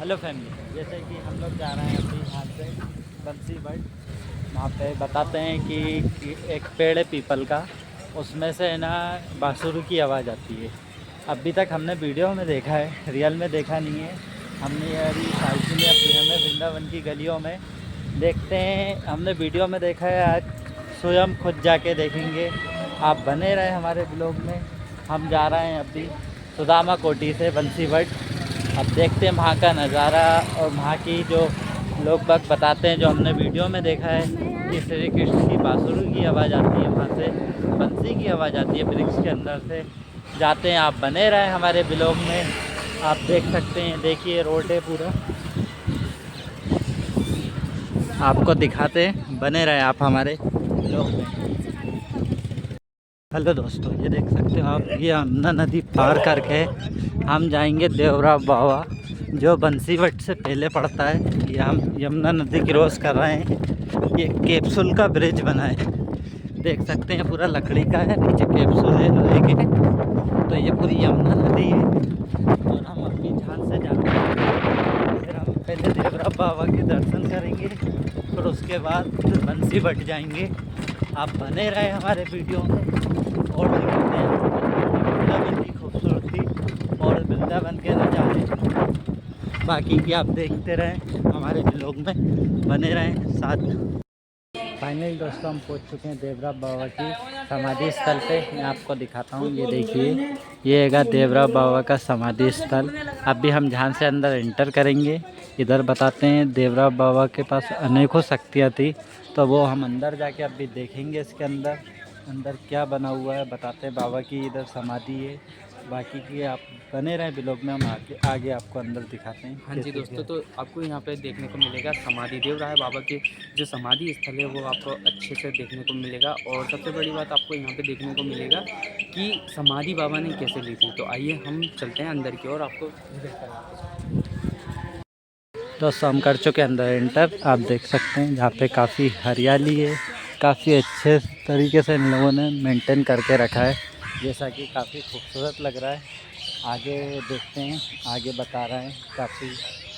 Hello family, जैसे कि हम लोग जा रहे हैं अभी यहाँ से बंसी बट। वहाँ पे बताते हैं कि एक पेड़ है पीपल का, उसमें से है ना बांसुरी की आवाज़ आती है। अभी तक हमने वीडियो में देखा है, रियल में देखा नहीं है। हमने ये अभी साइकिल या फिर हमें वृंदावन की गलियों में देखते हैं, हमने वीडियो में देखा है। आज स्वयं खुद जाके देखेंगे। आप बने रहे हमारे ब्लॉग में। हम जा रहे हैं अभी सुदामा कोटी से बंसी बट। अब देखते हैं वहाँ का नज़ारा और वहाँ की जो लोग बाग बताते हैं, जो हमने वीडियो में देखा है कि श्री कृष्ण की बांसुरी की आवाज़ आती है, वहाँ से बंसी की आवाज़ आती है वृक्ष के अंदर से। जाते हैं, आप बने रहें हमारे ब्लॉग में। आप देख सकते हैं, देखिए रोड है पूरा, आपको दिखाते हैं, बने रहें आप हमारे ब्लॉग में। हेलो दोस्तों, ये देख सकते हो आप, ये यमुना नदी पार करके हम जाएंगे देवरा बावा, जो बंसीवट से पहले पड़ता है। ये हम यमुना नदी क्रॉस कर रहे हैं। ये कैप्सूल का ब्रिज बना है, देख सकते हैं, पूरा लकड़ी का है, नीचे कैप्सूल है लोहे के। तो ये पूरी यमुना नदी है और हम अभी जहाँ से जाते हैं, फिर हम पहले देवरा बाबा के दर्शन करेंगे, फिर उसके बाद बंसीवट जाएंगे। आप बने रहे हमारे वीडियो में और दिखाते हैं वृंदावन की खूबसूरती और वृंदावन के नज़ारे। बाकी की आप देखते रहें हमारे ब्लॉग में, बने रहें साथ। फाइनली दोस्तों, हम पहुंच चुके हैं देवरा बाबा की समाधि स्थल पे। मैं आपको दिखाता हूं, ये देखिए, ये है देवरा बाबा का समाधि स्थल। अभी हम जहां से अंदर एंटर करेंगे, इधर बताते हैं देवरा बाबा के पास अनेकों शक्तियाँ थी, तो वो हम अंदर जाके अभी देखेंगे। इसके अंदर अंदर क्या बना हुआ है बताते हैं। बाबा की इधर समाधि है। बाकी की आप बने रहें ब्लॉग में, हम आगे आपको अंदर दिखाते हैं। हाँ जी दोस्तों, तो आपको यहाँ पे देखने को मिलेगा समाधि देव राय बाबा के जो समाधि स्थल है वो आपको अच्छे से देखने को मिलेगा। और सबसे बड़ी बात आपको यहाँ पे देखने को मिलेगा कि समाधि बाबा ने कैसे ली थी। तो आइए हम चलते हैं अंदर की ओर, आपको दोस्तों हम कर चुके हैं अंदर एंटर। आप देख सकते हैं यहाँ पे काफ़ी हरियाली है, काफ़ी अच्छे तरीके से इन लोगों ने मेंटेन करके रखा है, जैसा कि काफ़ी खूबसूरत लग रहा है। आगे देखते हैं, आगे बता रहे हैं काफ़ी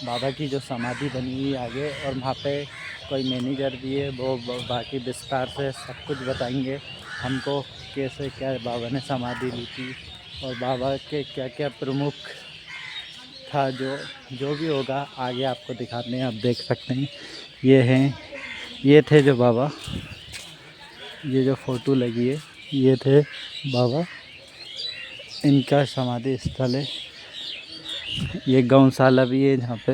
बाबा की जो समाधि बनी हुई है आगे, और वहाँ पे कोई मैनेजर भी है, वो बाकी विस्तार से सब कुछ बताएंगे हमको, कैसे क्या बाबा ने समाधि ली थी और बाबा के क्या क्या प्रमुख था। जो भी होगा आगे आपको दिखाते हैं। आप देख सकते हैं, ये हैं, ये थे जो बाबा, ये जो फ़ोटो लगी है, ये थे बाबा, इनका समाधि स्थल है। ये गौशाला भी है जहाँ पे,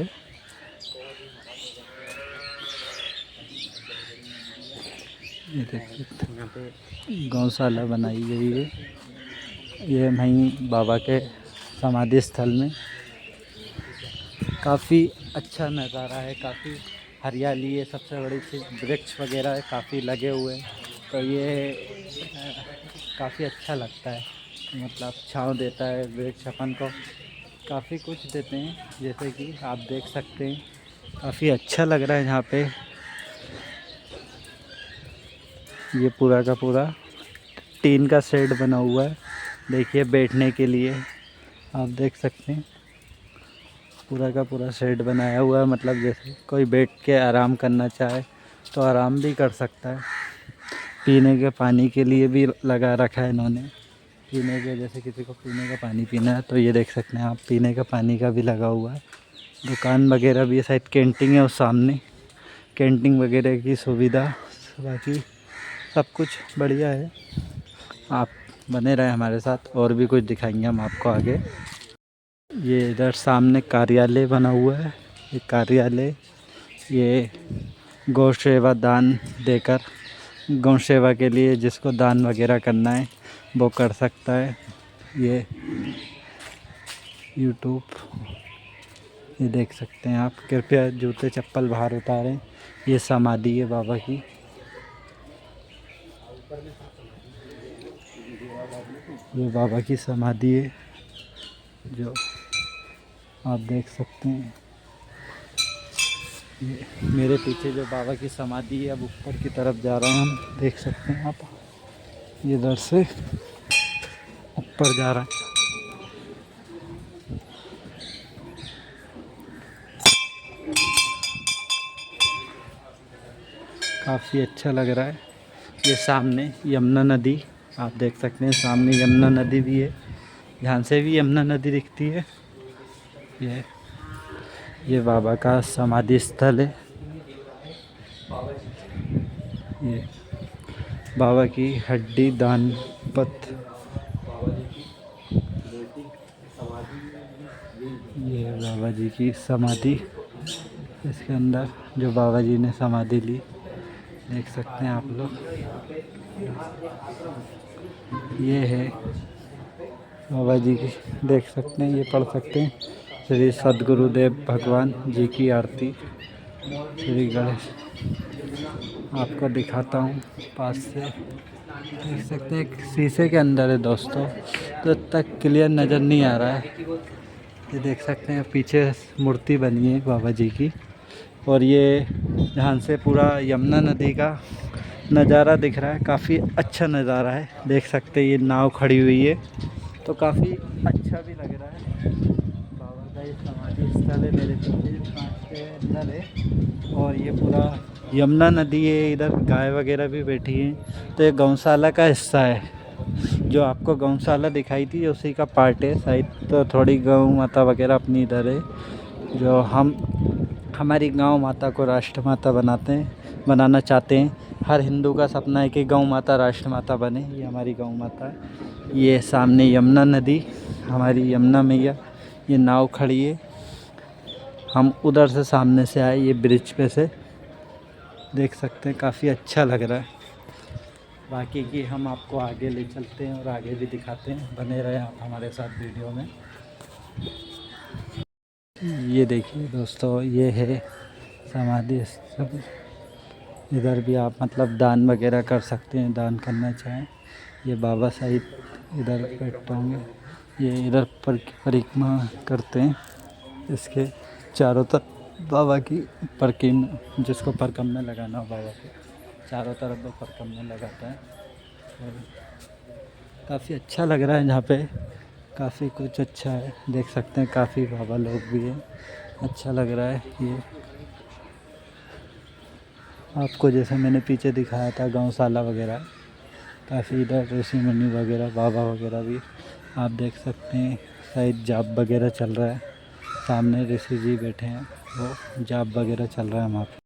ये देख सकते हैं, यहाँ पे गौशाला बनाई गई है। ये वहीं बाबा के समाधि स्थल में काफ़ी अच्छा नज़ारा है, काफ़ी हरियाली है। सबसे बड़ी चीज़ वृक्ष वगैरह काफ़ी लगे हुए हैं, तो ये काफ़ी अच्छा लगता है। मतलब छाँव देता है वृक्ष अपन को, काफ़ी कुछ देते हैं, जैसे कि आप देख सकते हैं। काफ़ी अच्छा लग रहा है यहाँ पे। ये पूरा का पूरा टीन का शेड बना हुआ है, देखिए बैठने के लिए। आप देख सकते हैं, पूरा का पूरा शेड बनाया हुआ है, मतलब जैसे कोई बैठ के आराम करना चाहे तो आराम भी कर सकता है। पीने के पानी के लिए भी लगा रखा है इन्होंने, पीने के, जैसे किसी को पीने का पानी पीना है तो ये देख सकते हैं आप, पीने का पानी का भी लगा हुआ है। दुकान वगैरह भी, शायद कैंटीन है उस सामने, कैंटीन वगैरह की सुविधा, बाकी सब कुछ बढ़िया है। आप बने रहे हमारे साथ, और भी कुछ दिखाएंगे हम आपको आगे। ये इधर सामने कार्यालय बना हुआ है, ये कार्यालय, ये गौ सेवा दान देकर, गौ सेवा के लिए जिसको दान वगैरह करना है वो कर सकता है। ये यूट्यूब, ये देख सकते हैं आप। कृपया जूते चप्पल बाहर उतारें। ये समाधि है बाबा की, ये बाबा की समाधि है जो आप देख सकते हैं। ये मेरे पीछे जो बाबा की समाधि है, अब ऊपर की तरफ जा रहे हैं हम, देख सकते हैं आप, ये इधर से ऊपर जा रहा है। काफ़ी अच्छा लग रहा है। ये सामने यमुना नदी आप देख सकते हैं, सामने यमुना नदी भी है, यहाँ से भी यमुना नदी दिखती है। ये बाबा का समाधि स्थल है। ये बाबा की हड्डी दान पथ, ये बाबा जी की समाधि, इसके अंदर जो बाबा जी ने समाधि ली देख सकते हैं आप लोग। ये है बाबा जी की, देख सकते हैं, ये पढ़ सकते हैं, श्री सद्गुरुदेव भगवान जी की आरती। श्री गणेश आपको दिखाता हूँ पास से, देख सकते हैं एक शीशे के अंदर है दोस्तों, तो तक क्लियर नज़र नहीं आ रहा है। ये देख सकते हैं पीछे मूर्ति बनी है बाबा जी की, और ये यहाँ से पूरा यमुना नदी का नज़ारा दिख रहा है। काफ़ी अच्छा नज़ारा है, देख सकते हैं ये नाव खड़ी हुई है, तो काफ़ी अच्छा भी लग रहा है। बाबा का ये समाधि स्थल है, मेरे पीछे कांच के अंदर है, और ये पूरा यमुना नदी है, इधर गाय वगैरह भी बैठी हैं। तो ये गौशाला का हिस्सा है, जो आपको गौशाला दिखाई थी उसी का पार्ट है शायद। तो थोड़ी गौ माता वगैरह अपनी इधर है, जो हम हमारी गौ माता को राष्ट्र माता बनाना चाहते हैं। हर हिंदू का सपना है कि गौ माता राष्ट्र माता बने, ये हमारी गौ माता है। ये सामने यमुना नदी, हमारी यमुना मैया, ये नाव खड़ी है। हम उधर से सामने से आए, ये ब्रिज पे से देख सकते हैं, काफ़ी अच्छा लग रहा है। बाकी की हम आपको आगे ले चलते हैं और आगे भी दिखाते हैं, बने रहे आप हमारे साथ वीडियो में। ये देखिए दोस्तों, ये है समाधि स्थल। इधर भी आप मतलब दान वगैरह कर सकते हैं, दान करना चाहें। ये बाबा साहिब इधर बैठते होंगे, ये इधर परिक्रमा करते हैं, इसके चारों तरफ बाबा की परिक्रमा, जिसको परिक्रमा लगाना हो बाबा के चारों तरफ वो परिक्रमा लगाता है। और काफ़ी अच्छा लग रहा है यहाँ पे, काफ़ी कुछ अच्छा है, देख सकते हैं काफ़ी बाबा लोग भी हैं, अच्छा लग रहा है। ये आपको जैसे मैंने पीछे दिखाया था गौशाला वगैरह, काफ़ी इधर ऋषि मुनि वगैरह बाबा वगैरह भी आप देख सकते हैं। शायद जाप वगैरह चल रहा है, सामने ऋषि जी बैठे हैं, वो जाप वगैरह चल रहा है वहाँ पे।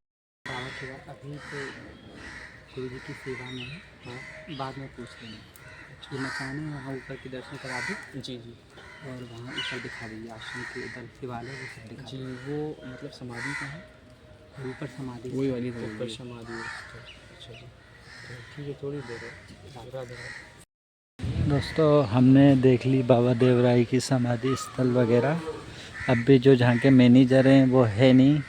बाबा के बाद अभी तो गुरु जी की सेवा में है, हाँ बाद में पूछ लेंगे। एक्चुअली मैं चाह रही हूँ वहाँ ऊपर के दर्शन करा दूँ जी जी, और वहाँ ऊपर दिखा दीजिए आश्रम के उधर शिवालय वो सब दिखा जी। वो मतलब समाधि का है, ऊपर समाधि वही वाली ऊपर समाधि है। अच्छा जी, तो ठीक है, थोड़ी देर है। दोस्तों हमने देख ली बाबा देवराय की समाधि स्थल वगैरह। अब भी जो जहाँ के मैनेजर हैं वो है नहीं,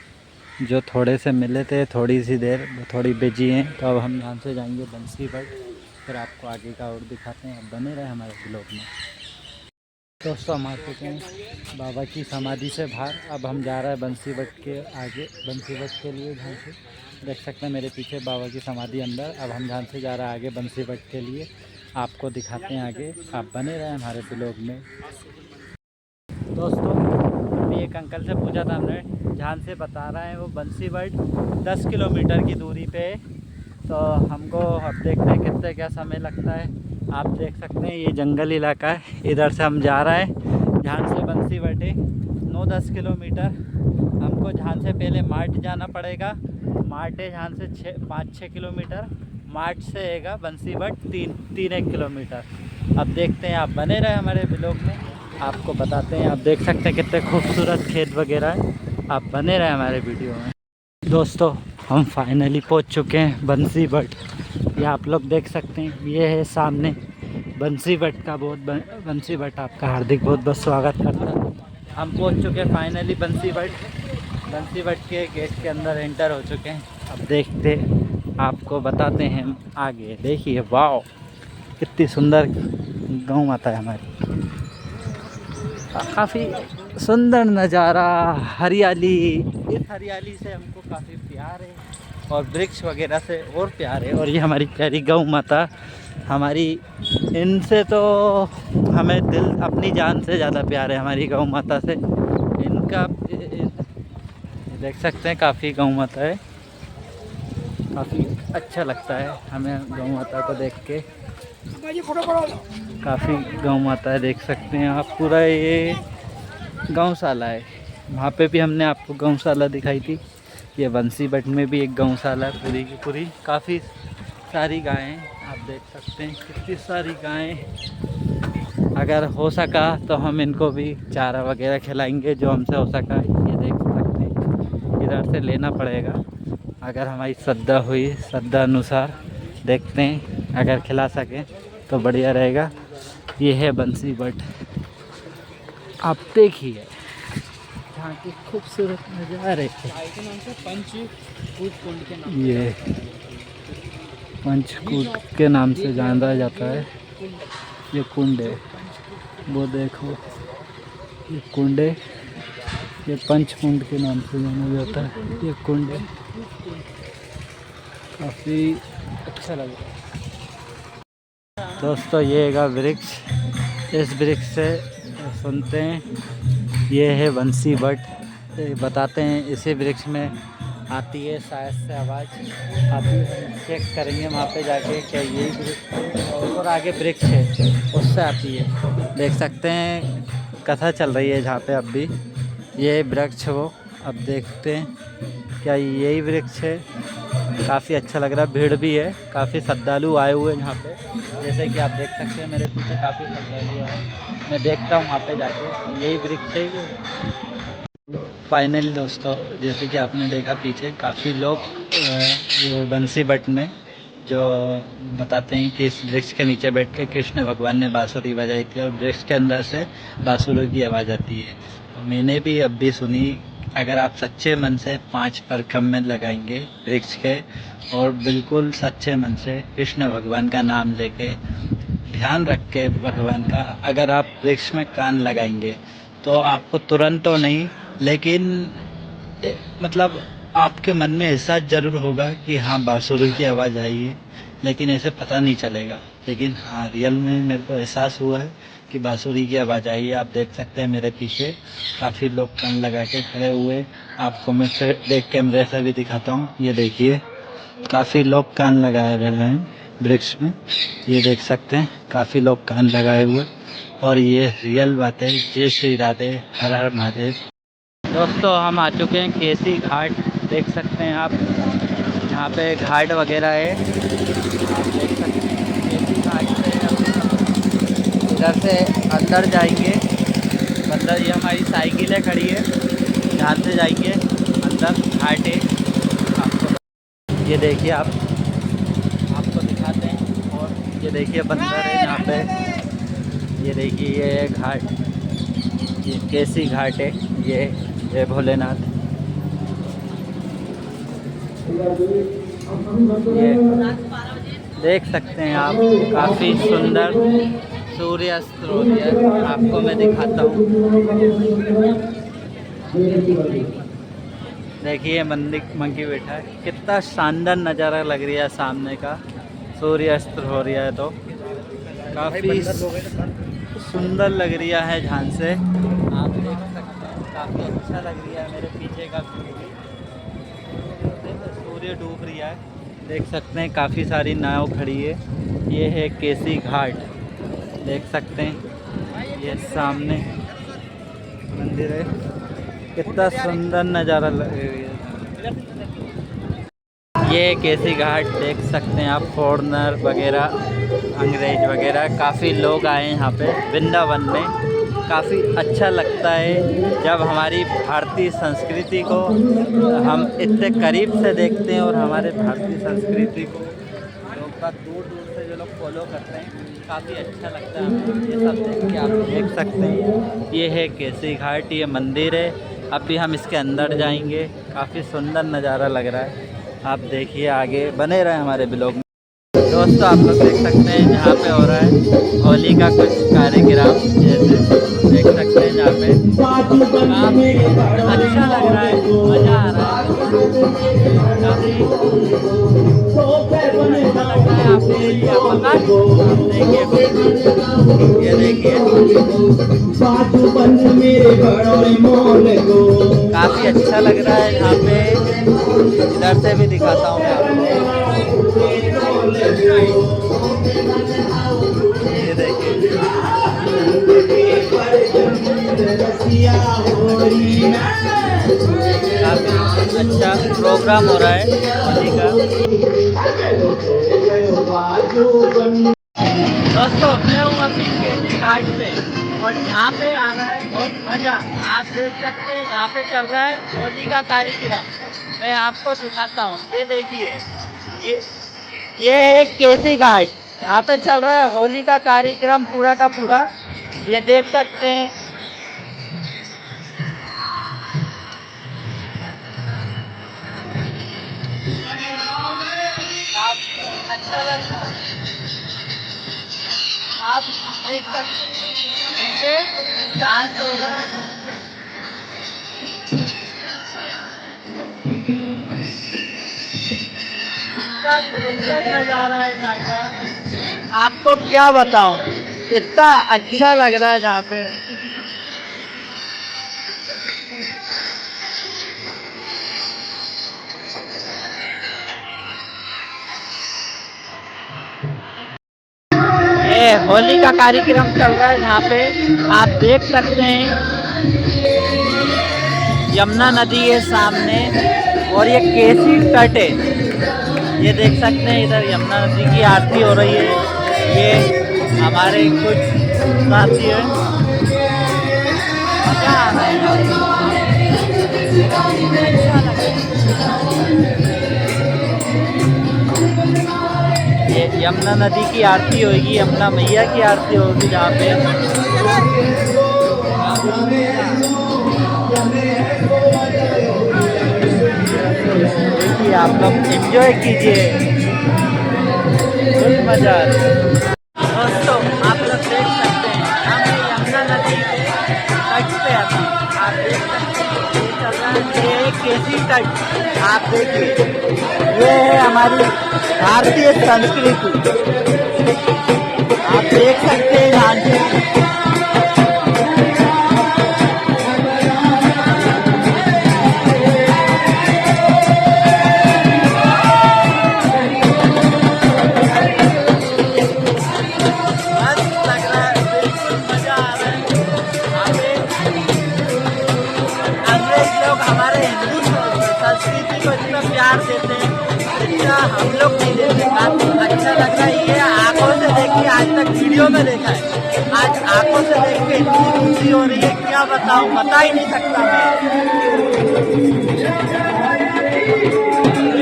जो थोड़े से मिले थे थोड़ी सी देर, वो थोड़ी बिजी हैं। तो अब हम यहाँ से जाएंगे बंसीवट, फिर आपको आगे का और दिखाते हैं। अब बने रहे हमारे ब्लॉग में। दोस्तों हम आ चुके हैं बाबा की समाधि से बाहर, अब हम जा रहे हैं बंसीवट के आगे, बंसीवट के लिए। जहाँ से देख सकते हैं मेरे पीछे बाबा की समाधि अंदर। अब हम जहाँ से जा रहे हैं आगे बंसीवट के लिए, आपको दिखाते हैं आगे, आप बने रहे हमारे ब्लॉग में। दोस्तों अभी एक अंकल से पूछा था हमने, जहाँ से बता रहे हैं वो बंसीवट 10 किलोमीटर की दूरी पे है। तो हमको अब देखते हैं कितने क्या समय लगता है। आप देख सकते हैं ये जंगल इलाका है, इधर से हम जा रहे हैं जहाँ से बंसीवट है 9-10 किलोमीटर। हमको जहाँ से पहले मार्ट जाना पड़ेगा, मार्ट है जहाँ से 5-6 किलोमीटर, मार्ट से आएगा बंसीवट 3-1 किलोमीटर। अब देखते हैं, आप बने रहे हमारे ब्लॉग में, आपको बताते हैं। आप देख सकते हैं कितने खूबसूरत खेत वगैरह है, आप बने रहे हमारे वीडियो में। दोस्तों हम फाइनली पहुंच चुके हैं बंसीवट, ये आप लोग देख सकते हैं, ये है सामने बंसीवट का। बंसीवट आपका हार्दिक बहुत बहुत स्वागत करता है। हम पहुंच चुके हैं फाइनली बंसीवट के गेट के अंदर एंटर हो चुके हैं। अब देखते आपको बताते हैं हम आगे। देखिए वाह कितनी सुंदर गौ माता है हमारी, काफ़ी सुंदर नज़ारा, हरियाली। इस हरियाली से हमको काफ़ी प्यार है, और वृक्ष वगैरह से और प्यार है। और ये हमारी प्यारी गौ माता हमारी, इनसे तो हमें दिल अपनी जान से ज़्यादा प्यार है हमारी गौ माता से। इनका देख सकते हैं काफ़ी गौ माता है, काफ़ी अच्छा लगता है हमें गौ माता को देख के। काफ़ी गौ माता है, देख सकते हैं आप। पूरा ये गौशाला है, वहाँ पे भी हमने आपको गौशाला दिखाई थी। ये बंसीबट में भी एक गौशाला है पूरी की पूरी। काफ़ी सारी गायें आप देख सकते हैं, कितनी सारी गायें। अगर हो सका तो हम इनको भी चारा वगैरह खिलाएंगे जो हमसे हो सका। ये देख सकते हैं, इधर से लेना पड़ेगा। अगर हमारी श्रद्धा हुई, श्रद्धा अनुसार देखते हैं, अगर खिला सकें तो बढ़िया रहेगा। ये है बंसीबट, आप देखिए यहाँ की खूबसूरत नज़ारे। ये पंचकूट के नाम से जाना जाता है। ये कुंड है, वो देखो ये कुंड है, ये पंचकुंड के नाम से जाना जाता है। ये कुंड है, काफ़ी अच्छा लग रहा है। दोस्तों ये है वृक्ष, इस वृक्ष से सुनते हैं, ये है बंसीबट। बताते हैं इसी वृक्ष में आती है शायद से आवाज़ आती है। चेक करेंगे वहाँ पे जाके क्या यही वृक्ष है और आगे वृक्ष है उससे आती है। देख सकते हैं कथा चल रही है जहाँ पे अब भी। ये वृक्ष वो अब देखते हैं क्या यही वृक्ष है। काफ़ी अच्छा लग रहा है, भीड़ भी है, काफ़ी श्रद्धालु आए हुए हैं यहाँ पे। जैसे कि आप देख सकते हैं मेरे पीछे काफ़ी श्रद्धालु है। मैं देखता हूँ वहाँ पे जाके यही वृक्ष है। फाइनली दोस्तों जैसे कि आपने देखा पीछे काफ़ी लोग बंसीबट में जो बताते हैं कि इस वृक्ष के नीचे बैठ के कृष्ण भगवान ने बांसुरी बजाई थी और वृक्ष के अंदर से बांसुरी की आवाज़ आती है। मैंने भी अब भी सुनी। अगर आप सच्चे मन से 5 परखम में लगाएंगे वृक्ष के और बिल्कुल सच्चे मन से कृष्ण भगवान का नाम लेके ध्यान रख के भगवान का अगर आप वृक्ष में कान लगाएंगे तो आपको तुरंत तो नहीं लेकिन मतलब आपके मन में एहसास ज़रूर होगा कि हाँ बांसुरी की आवाज़ आई है, लेकिन ऐसे पता नहीं चलेगा। लेकिन हाँ रियल में मेरे को एहसास हुआ है कि बांसुरी की आवाज़ आई है। आप देख सकते हैं मेरे पीछे काफ़ी लोग कान लगा के खड़े हुए। आपको मैं फिर देख कैमरे से भी दिखाता हूँ। ये देखिए काफ़ी लोग कान लगाए रहे हैं वृक्ष में, ये देख सकते हैं काफ़ी लोग कान लगाए हुए। और ये रियल बात है। जय श्री राधे, हर हर महादेव। दोस्तों हम आ चुके हैं केसी घाट, देख सकते हैं आप यहाँ पे घाट वगैरह है। आप देख सकते हैं केसी घाट से हम इधर से अंदर जाएंगे। अंदर ये हमारी साइकिलें खड़ी है, ध्यान से जाएंगे अंदर। घाट है, आपको ये देखिए आपको दिखाते हैं। और ये देखिए बंदर है यहाँ पे। ये देखिए ये घाट, ये केसी घाट है। ये भोलेनाथ, ये देख सकते हैं आप काफ़ी सुंदर सूर्यास्त हो रही है। आपको मैं दिखाता हूँ, देखिए मंकी बैठा है। कितना शानदार नज़ारा लग रहा है सामने का, सूर्यास्त हो रहा है तो काफ़ी सुंदर लग रहा है ध्यान से। आप देख सकते हैं काफ़ी अच्छा लग रहा है। मेरे पीछे का सूर्य डूब रहा है, देख सकते हैं काफ़ी सारी नाव खड़ी है। ये है केसी घाट, देख सकते हैं ये सामने मंदिर है। कितना सुंदर नज़ारा लग रहा है। ये केसी घाट देख सकते हैं आप। फॉरेनर वगैरह, अंग्रेज वगैरह काफ़ी लोग आए हैं यहाँ पे वृंदावन में। काफ़ी अच्छा लगता है जब हमारी भारतीय संस्कृति को हम इतने करीब से देखते हैं और हमारे भारतीय संस्कृति को लोग का दूर दूर से जो लोग फॉलो करते हैं। काफ़ी अच्छा लगता है हमें ये सब देख के। आप देख सकते हैं ये है केसी घाट, ये मंदिर है। अब भी हम इसके अंदर जाएंगे, काफ़ी सुंदर नज़ारा लग रहा है। आप देखिए आगे बने रहे हमारे ब्लॉग में। दोस्तों आप लोग देख सकते हैं यहाँ पे हो रहा है होली का कुछ कार्यक्रम, जैसे देख सकते हैं यहाँ पे काफ़ी अच्छा लग रहा है, मज़ा आ रहा है। काफ़ी अच्छा लग रहा है। आप ये देखिए काफी अच्छा लग रहा है यहाँ पे। इधर से भी दिखाता हूँ मैं आपको। ये देखिए काफी अच्छा प्रोग्राम हो रहा है होली का। दोस्तों मैं हूँ अभी के घाट पे और यहाँ पे आ रहा है बहुत मजा। आप देख सकते हैं यहाँ पे चल रहा है होली का कार्यक्रम। मैं आपको दिखाता हूँ। ये देखिए ये है केसी घाट। यहाँ पे चल रहा है होली का कार्यक्रम पूरा का पूरा। ये देख सकते हैं। आप अच्छा लगता है। आप देख सकते हैं डांस हो रहा है। नजारा है यहाँ का। आपको क्या बताऊं, इतना अच्छा लग रहा है यहाँ पे। ये होली का कार्यक्रम चल रहा है यहाँ पे। आप देख सकते हैं यमुना नदी है सामने और ये केसी तट है। ये देख सकते हैं इधर यमुना नदी की आरती हो रही है। ये हमारे कुछ साथी हैं। मजा आ रहा है। ये यमुना नदी की आरती होगी, यमुना मैया की आरती होगी जहाँ पे। देखिए आप लोग एंजॉय कीजिए, बहुत मजा आ रहा है। दोस्तों आप लोग देख सकते हैं हम यमुना नदी के तट पे अभी। आप देख सकते हैं ये चल रहा है, ये केसी तट। आप देखिए ये है हमारी भारतीय संस्कृति। आप देख सकते हैं यहाँ से। संस्कृति को इतना प्यार देते हैं जितना हम लोग नहीं देते। काफी अच्छा लग रहा है। ये आंखों से देखिए, आज तक वीडियो में देखा है, आज आंखों से देख के इतनी खुशी हो रही है, क्या बताऊं, बता ही नहीं सकता मैं।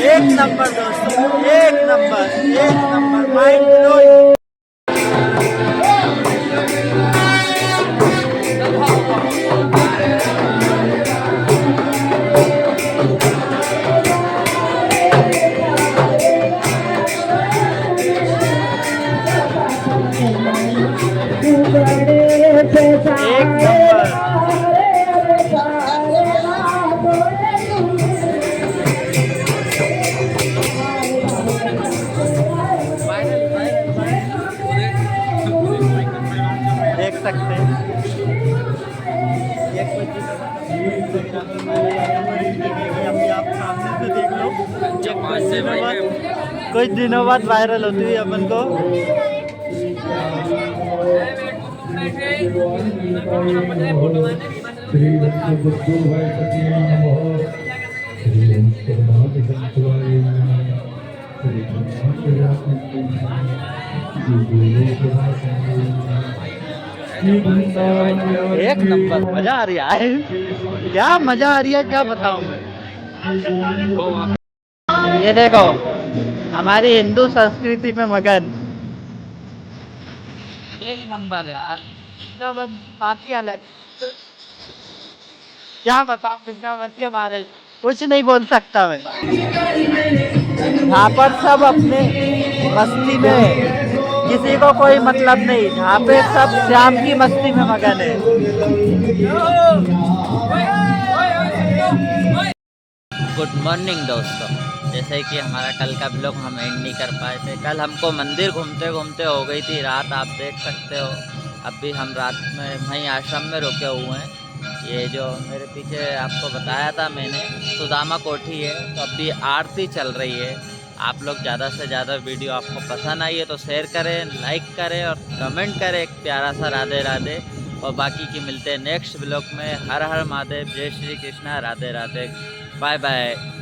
एक नंबर दोस्तों, एक नंबर माइंड ब्लोइंग। देख सकते हैं अभी आप सामने से देख लो। कुछ दिनों बाद वायरल होती हुई अपन को। एक नंबर मजा आ रही है। क्या मजा आ रही है, क्या बताऊं मैं। ये देखो हमारी हिंदू संस्कृति में मगन। एक नंबर यार, काफी अलग। क्या बताऊं वृंदावन के बारे में, कुछ नहीं बोल सकता मैं। यहाँ पर सब अपने मस्ती में, किसी को कोई मतलब नहीं। यहाँ पे सब श्याम की मस्ती में मगन है। गुड मॉर्निंग दोस्तों। जैसे कि हमारा कल का ब्लॉग हम एंड नहीं कर पाए थे। कल हमको मंदिर घूमते घूमते हो गई थी रात, आप देख सकते हो। अभी हम रात में वहीं आश्रम में रुके हुए हैं। ये जो मेरे पीछे आपको बताया था मैंने, सुदामा कोठी है। तो अभी आरती चल रही है। आप लोग ज़्यादा से ज़्यादा वीडियो आपको पसंद आई है तो शेयर करें, लाइक करें और कमेंट करें एक प्यारा सा राधे राधे। और बाकी की मिलते हैं नेक्स्ट ब्लॉग में। हर हर महादेव, जय श्री कृष्णा, राधे राधे, बाय बाय।